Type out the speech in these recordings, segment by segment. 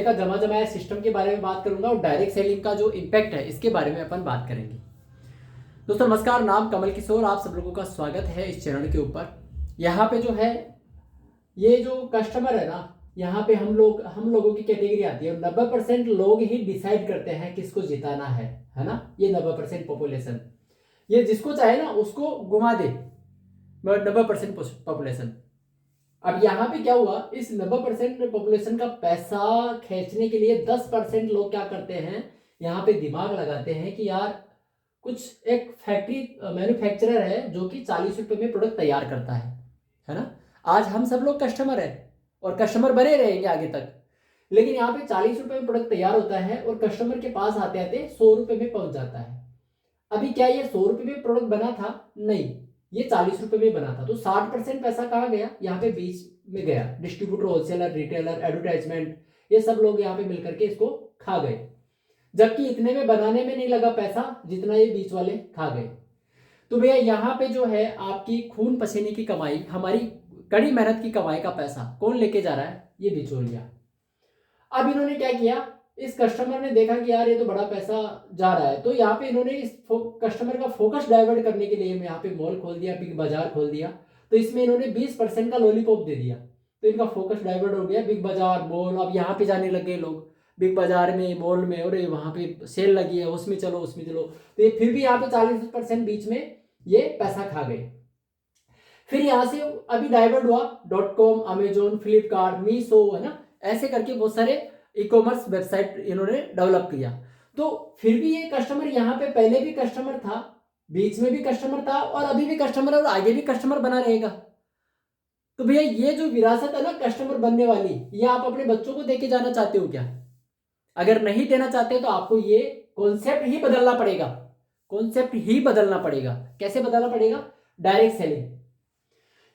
का जमा जमाया सिस्टम के बारे में बात करूंगा और डायरेक्ट सेलिंग का जो इम्पैक्ट है इसके बारे में अपन बात करेंगे। दोस्तों नमस्कार, नाम कमल किशोर, आप सब लोगों का स्वागत है इस चैनल के ऊपर। यहाँ पे जो है ये जो कस्टमर है ना, यहाँ पे हम लोगों की कैटेगरी आती है। 90% लोग ही डिसाइड करते हैं किसको जिताना है ना। ये 90% पॉपुलेशन, ये जिसको चाहे ना उसको घुमा दे, 90% पॉपुलेशन। अब यहाँ पे क्या हुआ, इस 90% पॉपुलेशन का पैसा खींचने के लिए 10% लोग क्या करते हैं, यहाँ पे दिमाग लगाते हैं कि यार कुछ एक फैक्ट्री मैन्युफैक्चरर है जो कि 40 रुपए में प्रोडक्ट तैयार करता है ना। आज हम सब लोग कस्टमर है और कस्टमर बने रहेंगे आगे तक, लेकिन यहाँ पे 40 रुपए में प्रोडक्ट तैयार होता है और कस्टमर के पास आते आते 100 रुपए में पहुंच जाता है। अभी क्या ये 100 रुपए में प्रोडक्ट बना था? नहीं, ये 40 रुपए में बना था। तो 60% पैसा कहाँ गया? यहाँ पे बीच में गया। डिस्ट्रीब्यूटर, होलसेलर, रिटेलर, एडवर्टाइजमेंट, ये सब लोग यहाँ पे मिलकर के इसको खा गए, जबकि इतने में बनाने में नहीं लगा पैसा जितना ये बीच वाले खा गए। तो भैया यहाँ पे जो है आपकी खून पसीने की कमाई, हमारी कड़ी मेहनत की कमाई का पैसा कौन लेके जा रहा है? ये बिचौलिया। अब इन्होंने क्या किया, इस कस्टमर ने देखा कि यार ये तो बड़ा पैसा जा रहा है, तो यहाँ पे इन्होंने इस कस्टमर का फोकस डाइवर्ट करने के लिए यहाँ पे मॉल खोल दिया, बिग बाजार खोल दिया। तो इसमें इन्होंने 20% का लॉलीपॉप दे दिया, तो इनका फोकस डाइवर्ट हो गया। बिग बाजार, मॉल, अब यहाँ पे जाने लग गए लोग बिग बाजार में, मॉल में, और वहाँ पे सेल लगी है उसमें चलो उसमें चलो। तो ये फिर भी यहाँ पे 40% बीच में ये पैसा खा गए। फिर यहाँ से अभी डाइवर्ट हुआ .com, अमेजोन, फ्लिपकार्ट, मीशो, है ना, ऐसे करके बहुत सारे ई कॉमर्स वेबसाइट इन्होंने डेवलप किया। तो फिर भी ये कस्टमर यहाँ पे पहले भी कस्टमर था, बीच में भी कस्टमर था और अभी भी कस्टमर है और आगे भी कस्टमर बना रहेगा। तो भैया ये जो विरासत है ना कस्टमर बनने वाली, ये आप अपने बच्चों को देके जाना चाहते हो क्या? अगर नहीं देना चाहते तो आपको ये कॉन्सेप्ट ही बदलना पड़ेगा। कॉन्सेप्ट ही बदलना पड़ेगा। कैसे बदलना पड़ेगा? Direct selling.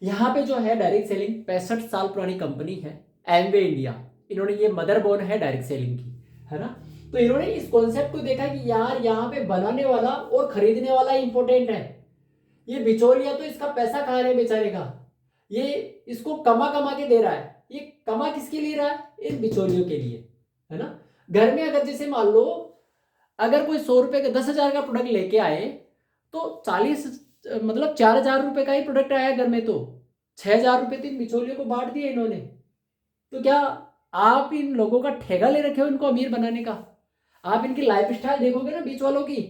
यहाँ पे जो है डायरेक्ट सेलिंग 65 साल पुरानी कंपनी है, एमवे इंडिया, इन्होंने ये मदरबोन है डायरेक्ट सेलिंग की, है ना। तो इन्होंने इस कॉन्सेप्ट को देखा कि यार यहाँ पे बनाने वाला और खरीदने वाला इंपॉर्टेंट है। ये बिचौलिया तो इसका पैसा खा रहे हैं बेचारे का, ये इसको कमा कमा के दे रहा है। ये कमा किसके लिए रहा है? इन बिचौलियों के लिए, है ना। घर में अगर जैसे मान लो अगर कोई 100 रुपए का 10,000 का प्रोडक्ट लेके आए तो 40 मतलब 4,000 रुपए का ही प्रोडक्ट आया घर में, तो 6,000 रुपए तो इन बिचौलियों को बांट दिए इन्होंने। तो क्या आप इन लोगों का ठेगा ले रखे हो इनको अमीर बनाने का? आप इनकी लाइफ स्टाइल देखोगे ना बीच वालों की,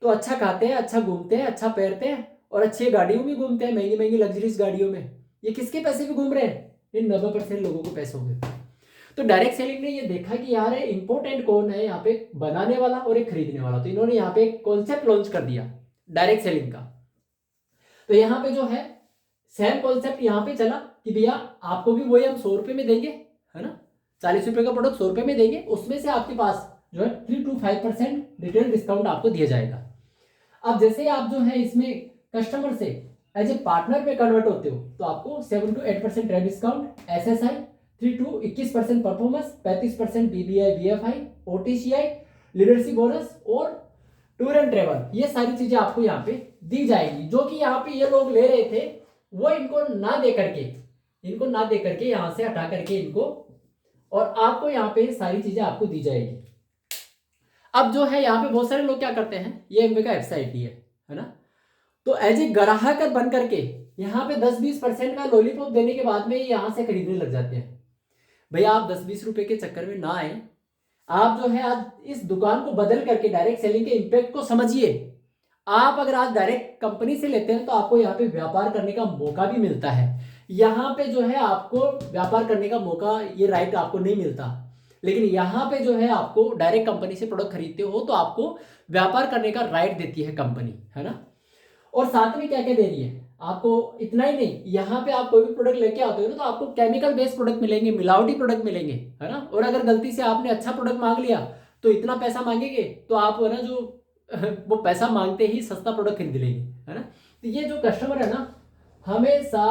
तो अच्छा खाते हैं, अच्छा घूमते हैं, अच्छा पहनते हैं और अच्छी गाड़ियों में घूमते हैं, महंगी महंगी लग्जरीज गाड़ियों में। ये किसके पैसे पे घूम रहे हैं? इन 90% लोगों को पैसे होंगे। तो डायरेक्ट सेलिंग ने ये देखा कि यार इंपॉर्टेंट कौन है यहाँ पे, बनाने वाला और एक खरीदने वाला। तो इन्होंने यहाँ पे एक कॉन्सेप्ट लॉन्च कर दिया डायरेक्ट सेलिंग का। तो यहाँ पे जो है सेम कॉन्सेप्ट यहाँ पे चला कि भैया आपको भी वही हम 100 रुपए में देंगे, है ना। 40 रुपए का प्रोडक्ट 100 रुपए में देंगे, उसमें से आपके पास जो है 3 to 5% रिटेल डिस्काउंट आपको दिया जाएगा। अब जैसे आप जो है इसमें कस्टमर से एज ए पार्टनर में कन्वर्ट होते हो तो आपको 7 to 8% rate discount, SSI 3 to 21% performance, 35% BBI, BFI, OTCI, leadership bonus और टूर एंड ट्रेवल, ये सारी चीजें आपको यहाँ पे दी जाएगी। जो कि यहाँ पे ये लोग ले रहे थे वो इनको ना दे करके यहाँ से हटा करके इनको, और आपको यहाँ पे सारी चीजें आपको दी जाएगी। अब जो है यहाँ पे बहुत सारे लोग क्या करते हैं, ये एमवे का वेबसाइट ही है ना। तो एज ए ग्राहक बन करके यहाँ पे 10-20% का लॉलीपॉप देने के बाद में यहाँ से खरीदने लग जाते हैं। भैया आप 10-20 रुपए के चक्कर में ना आए, आप जो है आज इस दुकान को बदल करके डायरेक्ट सेलिंग के इंपैक्ट को समझिए। आप अगर आज डायरेक्ट कंपनी से लेते हैं तो आपको यहाँ पे व्यापार करने का मौका भी मिलता है। यहाँ पे जो है आपको व्यापार करने का मौका, ये राइट आपको नहीं मिलता, लेकिन यहाँ पे जो है आपको डायरेक्ट कंपनी से प्रोडक्ट खरीदते हो तो आपको व्यापार करने का राइट देती है कंपनी, है ना। और साथ में क्या क्या दे रही है आपको? इतना ही नहीं, यहाँ पे आप कोई भी प्रोडक्ट लेके आते हो ना तो आपको केमिकल बेस्ड प्रोडक्ट मिलेंगे, मिलावटी प्रोडक्ट मिलेंगे, है ना। और अगर गलती से आपने अच्छा प्रोडक्ट मांग लिया तो इतना पैसा मांगेंगे तो आप है ना जो वो पैसा मांगते ही सस्ता प्रोडक्ट खरीद लेंगे, है ना। तो ये जो कस्टमर है ना हमेशा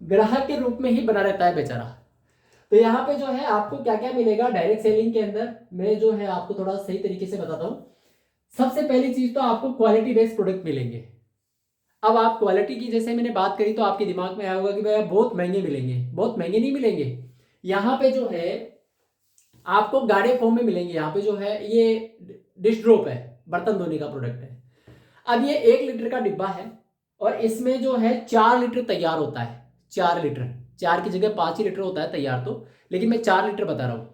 ग्राहक के रूप में ही बना रहता है बेचारा। तो यहाँ पे जो है आपको क्या क्या मिलेगा डायरेक्ट सेलिंग के अंदर, मैं जो है आपको थोड़ा सही तरीके से बताता हूँ। सबसे पहली चीज तो आपको क्वालिटी बेस्ड प्रोडक्ट मिलेंगे। अब आप क्वालिटी की जैसे मैंने बात करी तो आपके दिमाग में आया होगा कि भैया बहुत महंगे मिलेंगे। बहुत महंगे नहीं मिलेंगे। यहाँ पे जो है आपको गाढ़े फॉर्म में मिलेंगे। यहाँ पे जो है ये डिश ड्रॉप है, बर्तन धोने का प्रोडक्ट है। अब ये 1 लीटर का डिब्बा है और इसमें जो है 4 लीटर तैयार होता है। 4 लीटर, 4 की जगह 5 ही लीटर होता है तैयार तो, लेकिन मैं 4 लीटर बता रहा हूँ।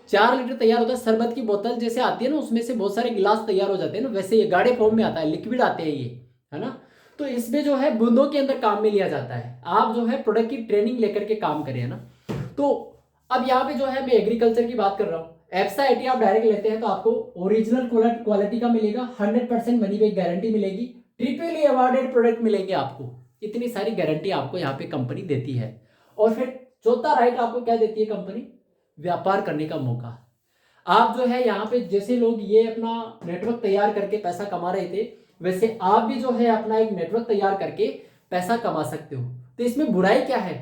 4 लीटर तैयार होता है। शरबत की बोतल जैसे आती है ना, उसमें से बहुत सारे गिलास तैयार हो जाते हैं ना, वैसे ये गाढ़े फॉर्म में आता है, लिक्विड आते हैं ये, है ना। तो इसमें जो है बूंदों के अंदर काम में लिया जाता है। आप जो है प्रोडक्ट की ट्रेनिंग लेकर के काम करें, है ना। तो अब यहाँ पे जो है मैं एग्रीकल्चर की बात कर रहा हूँ। एप्सा 80 आप डायरेक्ट लेते हैं तो आपको ओरिजिनल क्वालिटी का मिलेगा, 100% मनी बैक गारंटी मिलेगी, ट्रिपल अवार्डेड प्रोडक्ट मिलेंगे आपको। इतनी सारी गारंटी आपको यहाँ पे कंपनी देती है। और फिर चौथा राइट आपको क्या देती है कंपनी? व्यापार करने का मौका। आप जो है यहाँ पे जैसे लोग ये अपना नेटवर्क तैयार करके पैसा कमा रहे थे, वैसे आप भी जो है अपना एक नेटवर्क तैयार करके पैसा कमा सकते हो। तो इसमें बुराई क्या है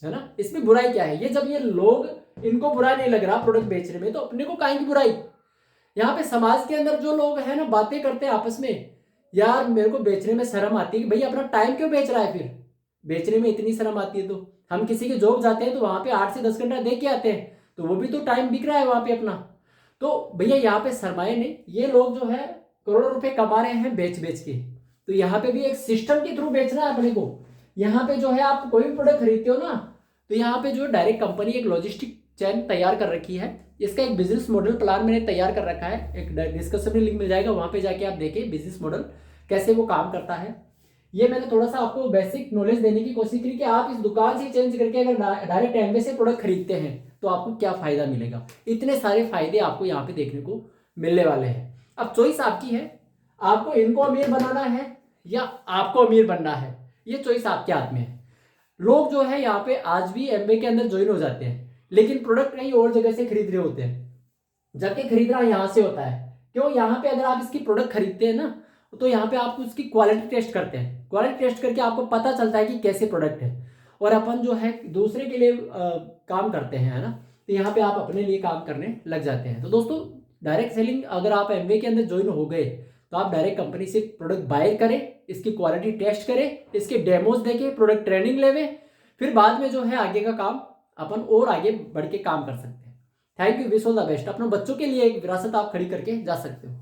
ना, इसमें बुराई क्या है? ये जब ये लोग, इनको बुरा नहीं लग रहा प्रोडक्ट बेचने में, तो अपने को काहे की बुराई? यहाँ पे समाज के अंदर जो लोग हैं ना, बातें करते हैं आपस में, यार मेरे को बेचने में शर्म आती है कि भाई अपना टाइम क्यों बेच रहा है? फिर बेचने में इतनी शर्म आती है तो हम किसी की जॉब जाते हैं तो वहां पे 8 से 10 घंटा दे के आते हैं, तो वो भी तो टाइम बिक रहा है वहां पे अपना। तो भैया यहाँ पे शर्माए नहीं, ये लोग जो है करोड़ों रुपए कमा रहे हैं बेच बेच के। तो यहाँ पे भी एक सिस्टम के थ्रू बेचना है अपने को। यहाँ पे जो है आप कोई भी प्रोडक्ट खरीदते हो ना, तो यहाँ पे जो डायरेक्ट कंपनी एक लॉजिस्टिक चैन तैयार कर रखी है। इसका एक बिजनेस मॉडल प्लान मैंने तैयार कर रखा है, एक डिस्कशन में लिंक मिल जाएगा, वहां पे जाके आप देखिए बिजनेस मॉडल कैसे वो काम करता है। ये मैंने थोड़ा सा आपको बेसिक नॉलेज देने की कोशिश की कि आप इस दुकान से चेंज करके अगर डायरेक्ट एमवे से प्रोडक्ट खरीदते हैं तो आपको क्या फायदा मिलेगा। इतने सारे फायदे आपको यहाँ पे देखने को मिलने वाले हैं। अब चॉइस आपकी है, आपको इनको अमीर बनाना है या आपको अमीर बनना है, ये चॉइस आपके हाथ में है। लोग जो है यहाँ पे आज भी एमवे के अंदर ज्वाइन हो जाते हैं, लेकिन प्रोडक्ट कहीं और जगह से खरीद रहे होते हैं, जबकि खरीदना यहाँ से होता है। क्यों? यहाँ पे अगर आप इसकी प्रोडक्ट खरीदते हैं ना, तो यहाँ पे आप उसकी क्वालिटी टेस्ट करते हैं। क्वालिटी टेस्ट करके आपको पता चलता है कि कैसे प्रोडक्ट है, और अपन जो है दूसरे के लिए काम करते हैं, है ना। तो यहाँ पे आप अपने लिए काम करने लग जाते हैं। तो दोस्तों, डायरेक्ट सेलिंग अगर आप एमवे के अंदर ज्वाइन हो गए तो आप डायरेक्ट कंपनी से प्रोडक्ट बाय करें, इसकी क्वालिटी टेस्ट करें, इसके डेमोज देखें, प्रोडक्ट ट्रेनिंग लेवे, फिर बाद में जो है आगे का काम अपन और आगे बढ़ के काम कर सकते हैं। Thank you, wish all the best. अपने बच्चों के लिए एक विरासत आप खड़ी करके जा सकते हो।